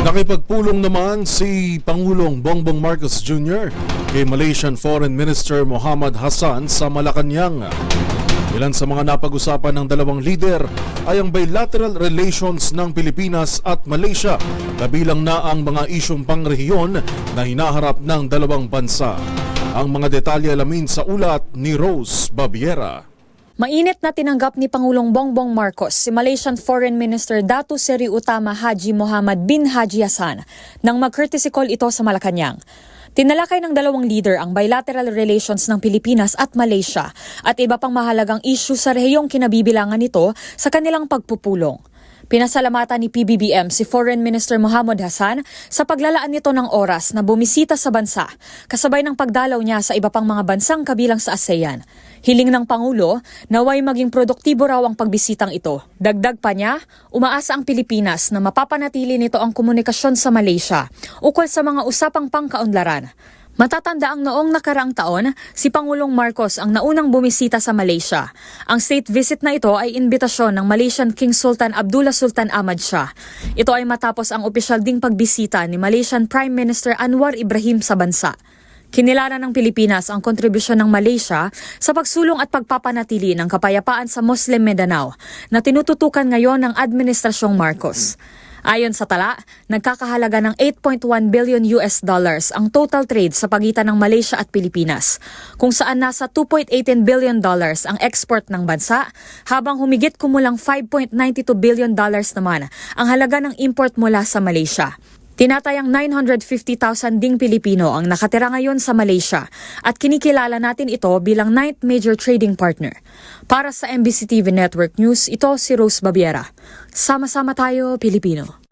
Nakipagpulong naman si Pangulong Bongbong Marcos Jr. kay Malaysian Foreign Minister Mohamad Hassan sa Malacanang. Ilan sa mga napag-usapan ng dalawang lider ay ang bilateral relations ng Pilipinas at Malaysia, kabilang na ang mga isyong pangrehiyon na hinaharap ng dalawang bansa. Ang mga detalye alamin sa ulat ni Rose Babiera. Mainit na tinanggap ni Pangulong Bongbong Marcos si Malaysian Foreign Minister Dato Seri Utama Haji Mohamad bin Haji Hassan nang mag-courtesy call ito sa Malacanang. Tinalakay ng dalawang leader ang bilateral relations ng Pilipinas at Malaysia at iba pang mahalagang issue sa rehiyong kinabibilangan nito sa kanilang pagpupulong. Pinasalamatan ni PBBM si Foreign Minister Mohamad Hassan sa paglalaan nito ng oras na bumisita sa bansa, kasabay ng pagdalaw niya sa iba pang mga bansang kabilang sa ASEAN. Hiling ng Pangulo, naway maging produktibo raw ang pagbisitang ito. Dagdag pa niya, umaasa ang Pilipinas na mapapanatili nito ang komunikasyon sa Malaysia ukol sa mga usapang pangkaunlaran. Matatanda ang noong nakaraang taon, si Pangulong Marcos ang naunang bumisita sa Malaysia. Ang state visit na ito ay imbitasyon ng Malaysian King Sultan Abdullah Sultan Ahmad Shah. Ito ay matapos ang opisyal ding pagbisita ni Malaysian Prime Minister Anwar Ibrahim sa bansa. Kinilala ng Pilipinas ang kontribusyon ng Malaysia sa pagsulong at pagpapanatili ng kapayapaan sa Muslim Mindanao na tinututukan ngayon ng Administrasyong Marcos. Ayon sa tala, nagkakahalaga ng $8.1 billion ang total trade sa pagitan ng Malaysia at Pilipinas, kung saan nasa $2.18 billion ang export ng bansa, habang humigit kumulang $5.92 billion naman ang halaga ng import mula sa Malaysia. Tinatayang 950,000 ding Pilipino ang nakatira ngayon sa Malaysia at kinikilala natin ito bilang 9th major trading partner. Para sa MBC TV Network News, ito si Rose Babiera. Sama-sama tayo, Pilipino.